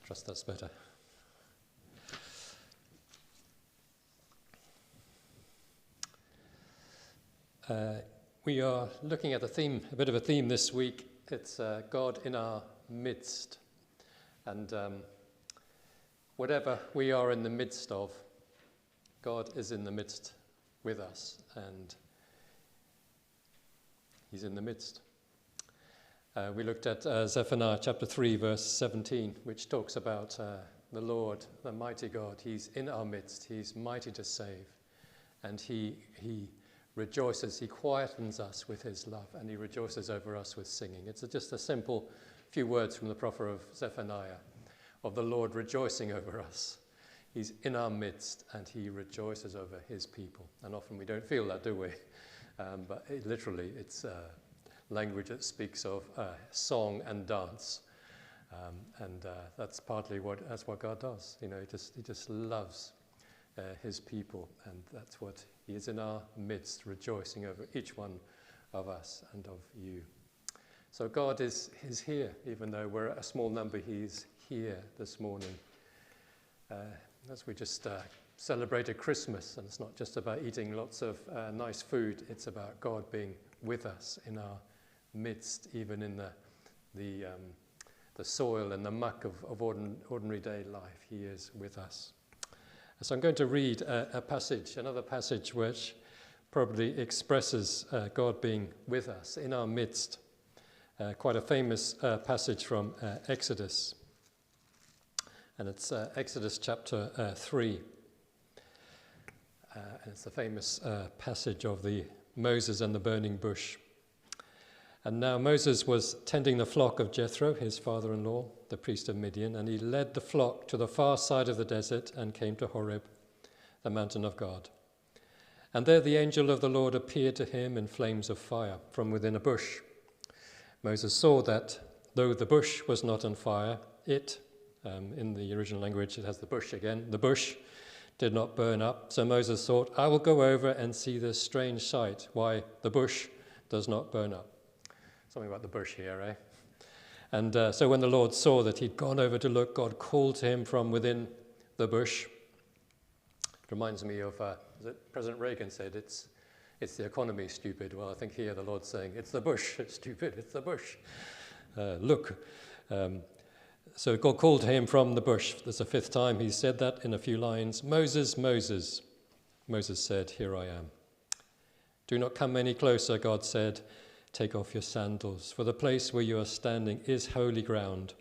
Trust that's better. We are looking at a bit of a theme this week. It's God in our midst. And whatever we are in the midst of, God is in the midst with us, and he's in the midst. We looked at Zephaniah chapter 3, verse 17, which talks about the Lord, the mighty God. He's in our midst. He's mighty to save. And he rejoices. He quietens us with his love, and he rejoices over us with singing. It's just a simple few words from the prophet of Zephaniah, of the Lord rejoicing over us. He's in our midst, and he rejoices over his people. And often we don't feel that, do we? But it's language that speaks of song and dance, and that's partly that's what God does. You know, he just loves his people, and that's what he is in our midst, rejoicing over each one of us and of you. So God is here, even though we're a small number. He's here this morning. As we just celebrated Christmas, and it's not just about eating lots of nice food. It's about God being with us in our midst, even in the soil and the muck of ordinary day life. He is with us. So I'm going to read another passage which probably expresses God being with us in our midst. Quite a famous passage from Exodus. And it's Exodus chapter 3. And it's the famous passage of the Moses and the burning bush. And now Moses was tending the flock of Jethro, his father-in-law, the priest of Midian, and he led the flock to the far side of the desert and came to Horeb, the mountain of God. And there the angel of the Lord appeared to him in flames of fire from within a bush. Moses saw that though the bush was not on fire, in the original language it has the bush again, the bush did not burn up. So Moses thought, I will go over and see this strange sight, why the bush does not burn up. Something about the bush here, eh? And so when the Lord saw that he'd gone over to look, God called to him from within the bush. It reminds me of, President Reagan said, it's the economy, stupid. Well, I think here the Lord's saying, it's the bush, it's stupid, it's the bush. Look. So God called to him from the bush. There's the fifth time he said that in a few lines. Moses, Moses. Moses said, here I am. Do not come any closer, God said. Take off your sandals, for the place where you are standing is holy ground.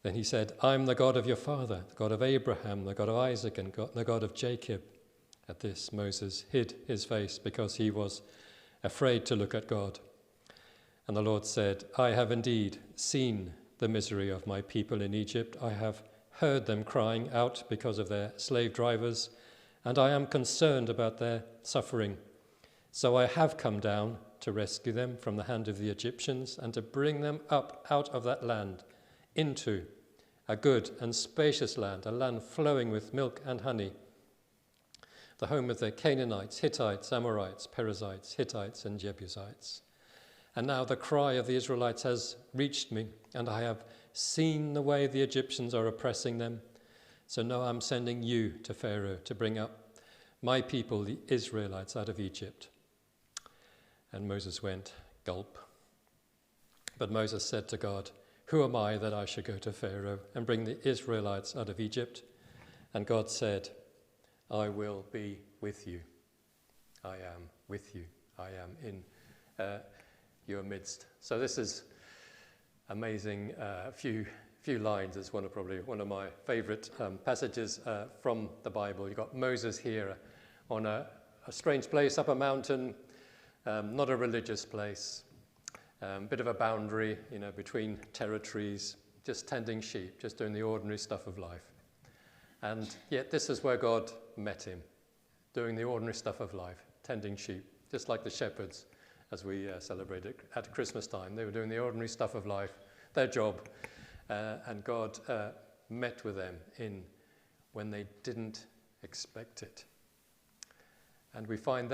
Then he said, I'm the God of your father, the God of Abraham, the God of Isaac, and the God of Jacob. At this, Moses hid his face because he was afraid to look at God. And the Lord said, I have indeed seen the misery of my people in Egypt. I have heard them crying out because of their slave drivers, and I am concerned about their suffering. So I have come down to rescue them from the hand of the Egyptians and to bring them up out of that land into a good and spacious land, a land flowing with milk and honey, the home of the Canaanites, Hittites, Amorites, Perizzites, Hittites, and Jebusites. And now the cry of the Israelites has reached me, and I have seen the way the Egyptians are oppressing them. So now I'm sending you to Pharaoh to bring up my people, the Israelites, out of Egypt. And Moses went, gulp. But Moses said to God, who am I that I should go to Pharaoh and bring the Israelites out of Egypt? And God said, I will be with you. I am with you. I am in your midst. So this is amazing. Few lines. It's probably one of my favorite passages from the Bible. You've got Moses here on a strange place up a mountain. Not a religious place, bit of a boundary, between territories, just tending sheep, just doing the ordinary stuff of life. And yet this is where God met him, doing the ordinary stuff of life, tending sheep, just like the shepherds as we celebrated at Christmas time. They were doing the ordinary stuff of life, their job, and God met with them when they didn't expect it. And we find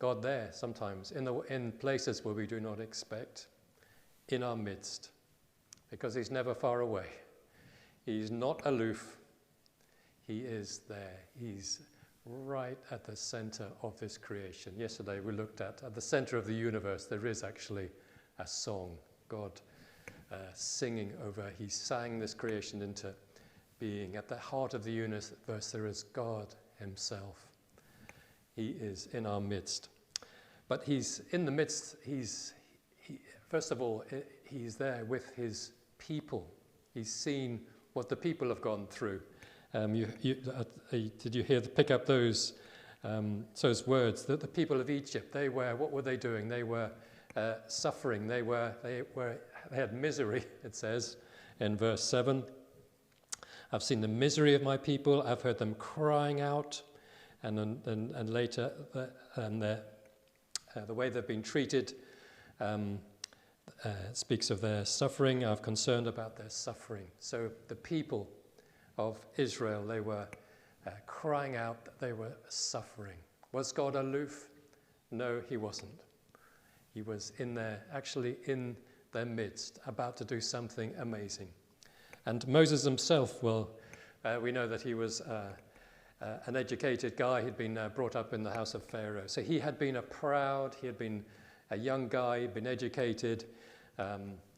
God there sometimes, in places where we do not expect, in our midst, because he's never far away. He's not aloof. He is there. He's right at the center of this creation. Yesterday we looked at the center of the universe, there is actually a song. God singing over, he sang this creation into being. At the heart of the universe there is God himself. He is in our midst. But he's in the midst, first of all, he's there with his people. He's seen what the people have gone through. Did you pick up those words? That the people of Egypt, what were they doing? They were suffering. They had misery, it says in verse 7. I've seen the misery of my people. I've heard them crying out. And later, the way they've been treated speaks of their suffering. I'm concerned about their suffering. So the people of Israel, they were crying out that they were suffering. Was God aloof? No, he wasn't. He was in their midst, about to do something amazing. And Moses himself, we know that he was an educated guy. He'd been brought up in the house of Pharaoh. So he had been he had been a young guy, he'd been educated.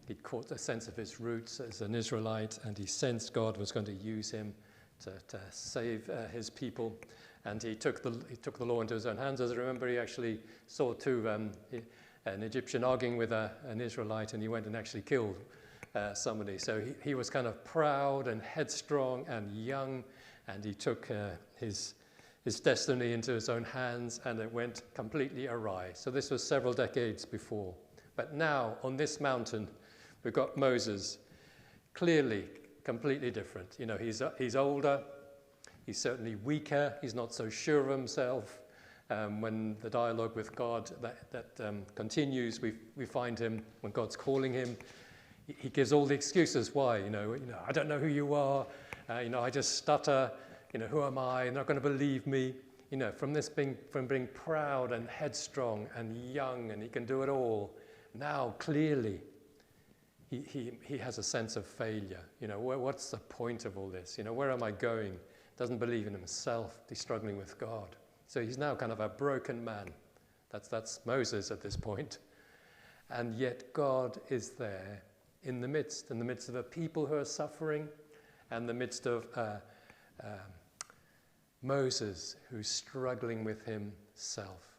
He'd caught a sense of his roots as an Israelite, and he sensed God was going to use him to save his people. And he took the law into his own hands. As I remember, he actually saw an Egyptian arguing with an Israelite, and he went and actually killed somebody. So he was kind of proud and headstrong and young, and he took his destiny into his own hands, and it went completely awry. So this was several decades before. But now, on this mountain, we've got Moses, clearly completely different. You know, he's older, he's certainly weaker, he's not so sure of himself. When the dialogue with God that continues, we find him, when God's calling him, he gives all the excuses why. You know, I don't know who you are, I just stutter, who am I? You're not going to believe me. From being proud and headstrong and young, and he can do it all. Now, clearly, he has a sense of failure. What's the point of all this? Where am I going? Doesn't believe in himself. He's struggling with God. So he's now kind of a broken man. That's Moses at this point. And yet God is there in the midst of a people who are suffering, and the midst of Moses who's struggling with himself.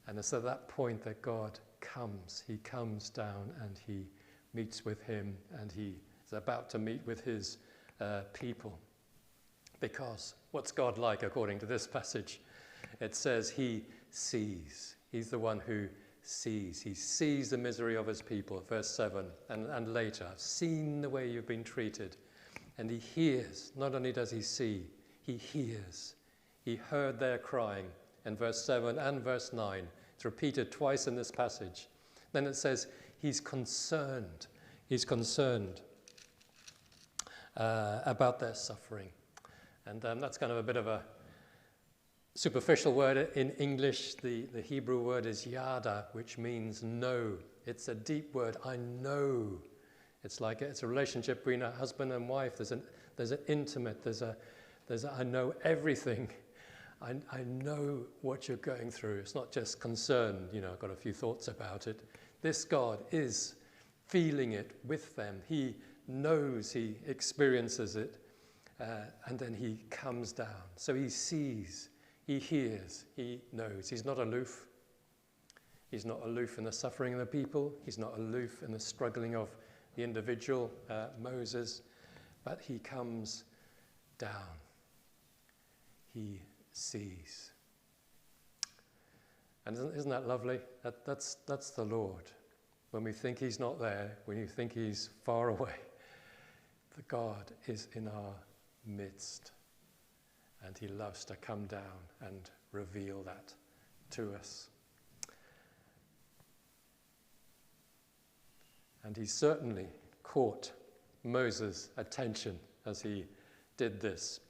And it's at that point that God comes. He comes down and he meets with him, and he is about to meet with his people. Because what's God like according to this passage? It says he sees. He's the one who sees. He sees the misery of his people, verse 7, and later. I've seen the way you've been treated. And he hears. Not only does he see, he hears. He heard their crying in verse 7 and verse 9. It's repeated twice in this passage. Then it says he's concerned. He's concerned about their suffering. And that's kind of a bit of a superficial word in English. The Hebrew word is yada, which means know. It's a deep word. I know. It's a relationship between a husband and wife. There's an intimate. There's a I know everything. I know what you're going through. It's not just concern. I've got a few thoughts about it. This God is feeling it with them. He knows. He experiences it, and then he comes down. So he sees. He hears, he knows. He's not aloof. He's not aloof in the suffering of the people. He's not aloof in the struggling of the individual, Moses. But he comes down. He sees. And isn't that lovely? That's the Lord. When we think he's not there, when you think he's far away, the God is in our midst. And he loves to come down and reveal that to us. And he certainly caught Moses' attention as he did this.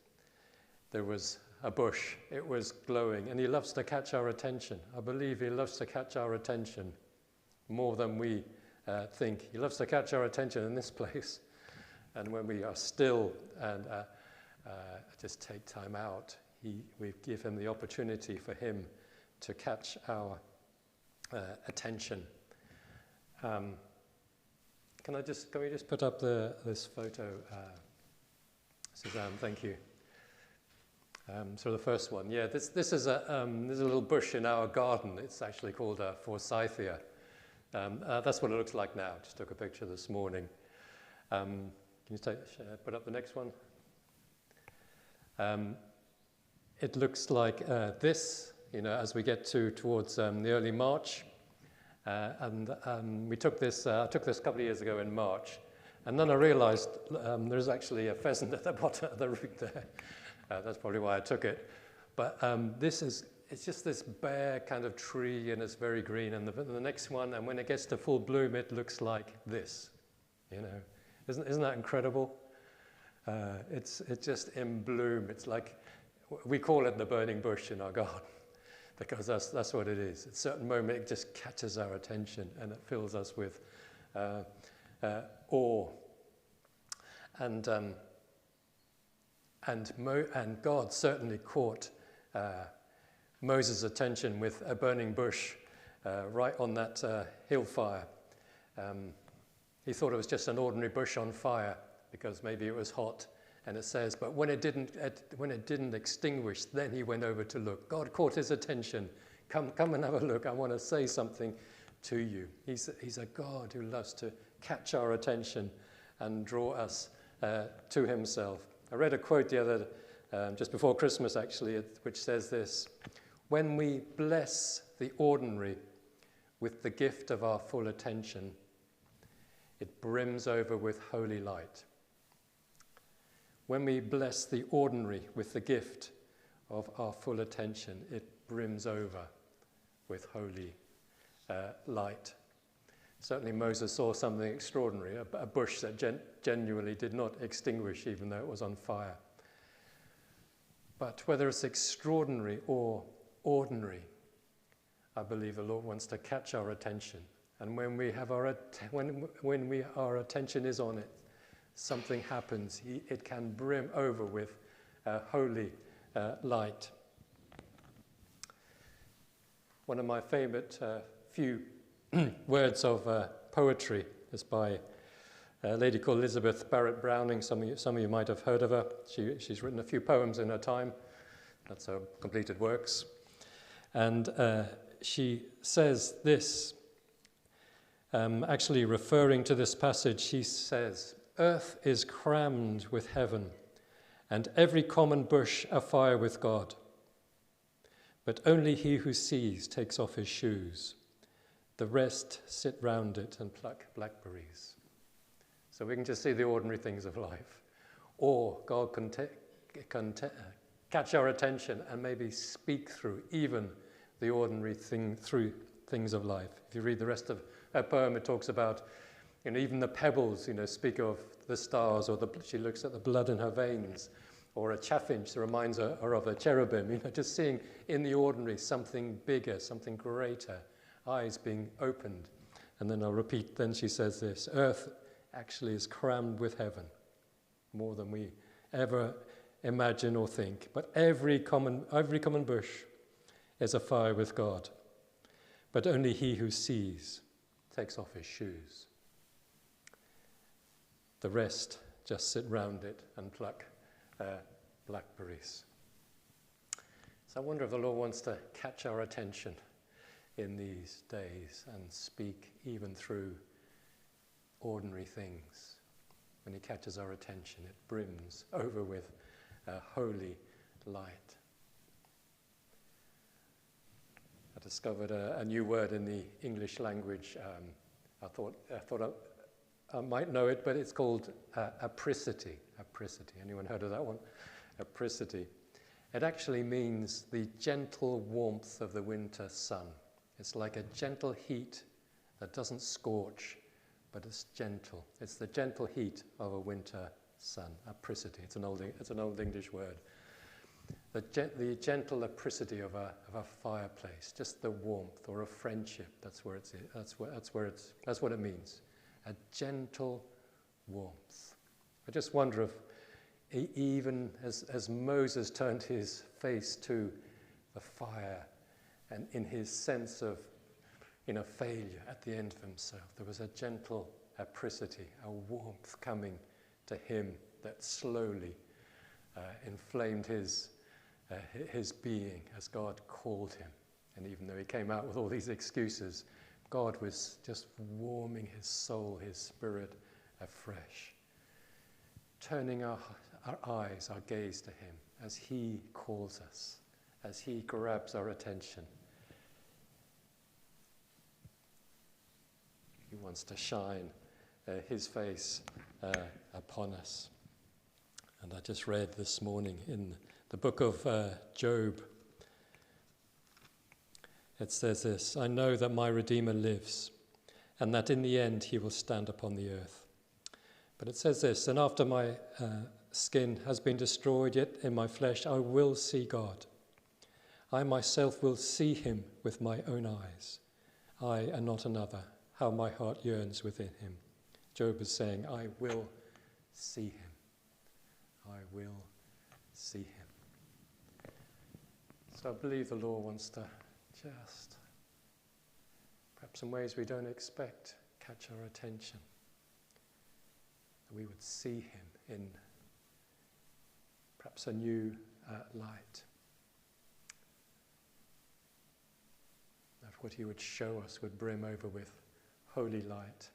There was a bush, it was glowing, and he loves to catch our attention. I believe he loves to catch our attention more than we think. He loves to catch our attention in this place. And when we are still and just take time out, we give him the opportunity for him to catch our attention. Can we just put up this photo, Suzanne? Thank you. So the first one, yeah, this is there's a little bush in our garden. It's actually called Forsythia. That's what it looks like now. Just took a picture this morning. Can you put up the next one? It looks like this, as we get towards the early March. We took this. I took this a couple of years ago in March, and then I realised there's actually a pheasant at the bottom of the root there. That's probably why I took it. But it's just this bare kind of tree, and it's very green. And the next one, and when it gets to full bloom, it looks like this. Isn't that incredible? It's just in bloom. It's like, we call it the burning bush in our garden, because that's what it is. At a certain moment, it just catches our attention, and it fills us with awe. And God certainly caught Moses' attention with a burning bush right on that hillfire. He thought it was just an ordinary bush on fire because maybe it was hot. And it says, but when it didn't extinguish, then he went over to look. God caught his attention. Come and have a look. I want to say something to you. He's a God who loves to catch our attention and draw us to himself. I read a quote the other, just before Christmas actually, which says this: when we bless the ordinary with the gift of our full attention, it brims over with holy light. When we bless the ordinary with the gift of our full attention, it brims over with holy light. Certainly Moses saw something extraordinary, a bush that genuinely did not extinguish even though it was on fire. But whether it's extraordinary or ordinary, I believe the Lord wants to catch our attention. And when our attention is on it, something happens. It can brim over with holy light. One of my favorite few words of poetry is by a lady called Elizabeth Barrett Browning. Some of you might have heard of her. She's written a few poems in her time. That's her completed works. And she says this, actually referring to this passage, she says, "Earth is crammed with heaven, and every common bush afire with God. But only he who sees takes off his shoes. The rest sit round it and pluck blackberries." So we can just see the ordinary things of life. Or God can catch our attention and maybe speak through even the ordinary things of life. If you read the rest of her poem, it talks about, even the pebbles, speak of the stars, or she looks at the blood in her veins, or a chaffinch reminds her of a cherubim, just seeing in the ordinary something bigger, something greater, eyes being opened. And then I'll repeat, then she says this: earth actually is crammed with heaven, more than we ever imagine or think. But every common bush is afire with God. But only he who sees takes off his shoes. The rest just sit round it and pluck blackberries. So I wonder if the Lord wants to catch our attention in these days and speak even through ordinary things. When he catches our attention, it brims over with holy light. I discovered a new word in the English language. I thought I might know it, but it's called apricity. Apricity. Anyone heard of that one? Apricity. It actually means the gentle warmth of the winter sun. It's like a gentle heat that doesn't scorch, but it's gentle. It's the gentle heat of a winter sun. Apricity. It's an old English word. The gentle apricity of a fireplace, just the warmth, or a friendship. That's what it means. A gentle warmth. I just wonder if even as Moses turned his face to the fire and in his sense of failure at the end of himself, there was a gentle apricity, a warmth coming to him that slowly inflamed his being as God called him. And even though he came out with all these excuses, God was just warming his soul, his spirit afresh, turning our eyes, our gaze to him as he calls us, as he grabs our attention. He wants to shine his face upon us. And I just read this morning in the book of Job, it says this: I know that my Redeemer lives, and that in the end he will stand upon the earth. But it says this: and after my skin has been destroyed, yet in my flesh I will see God. I myself will see him with my own eyes. I and not another. How my heart yearns within him. Job is saying, I will see him. I will see him. So I believe the Lord wants to just, perhaps in ways we don't expect, catch our attention. That we would see him in perhaps a new light. That what he would show us would brim over with holy light.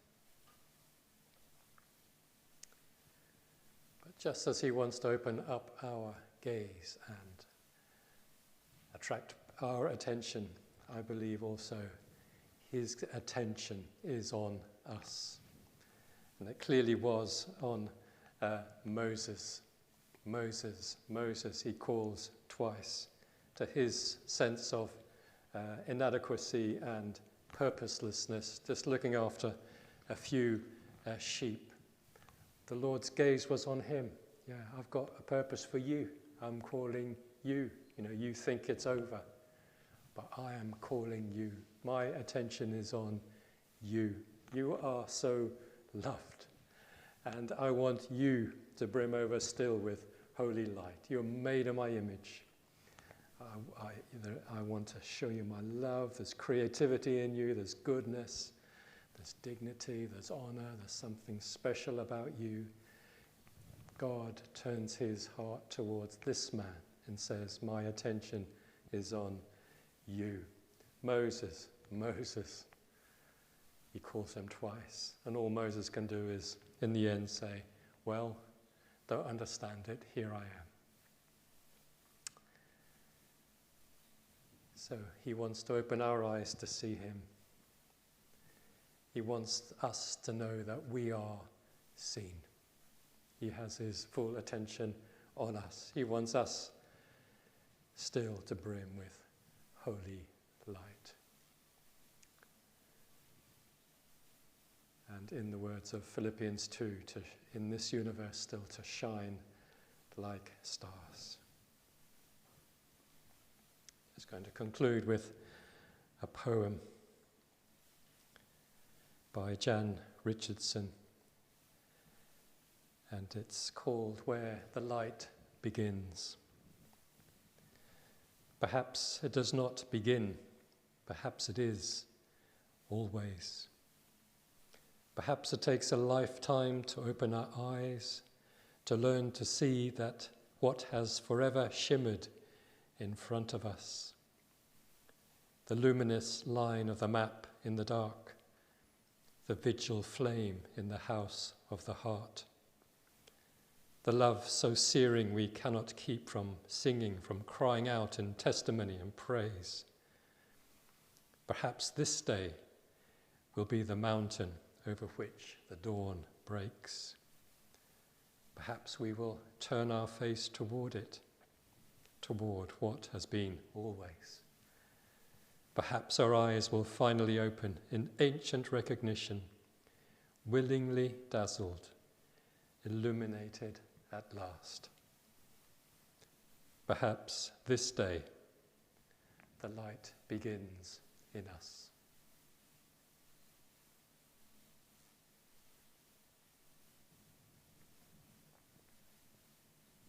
But just as he wants to open up our gaze and attract our attention, I believe also his attention is on us. And it clearly was on Moses. Moses, he calls twice to his sense of inadequacy and purposelessness, just looking after a few sheep. The Lord's gaze was on him. Yeah, I've got a purpose for you. I'm calling you. You think it's over, but I am calling you. My attention is on you. You are so loved, and I want you to brim over still with holy light. You're made in my image. I want to show you my love. There's creativity in you. There's goodness. There's dignity. There's honor. There's something special about you. God turns his heart towards this man and says, my attention is on you. Moses. He calls him twice. And all Moses can do is, in the end, say, well, don't understand it. Here I am. So he wants to open our eyes to see him. He wants us to know that we are seen. He has his full attention on us. He wants us still to brim with holy light. And in the words of Philippians 2, in this universe still to shine like stars. I'm going to conclude with a poem by Jan Richardson, and it's called Where the Light Begins. Perhaps it does not begin, perhaps it is always. Perhaps it takes a lifetime to open our eyes, to learn to see that what has forever shimmered in front of us, the luminous line of the map in the dark, the vigil flame in the house of the heart, the love so searing we cannot keep from singing, from crying out in testimony and praise. Perhaps this day will be the mountain over which the dawn breaks. Perhaps we will turn our face toward it, toward what has been always. Perhaps our eyes will finally open in ancient recognition, willingly dazzled, illuminated at last. Perhaps this day the light begins in us.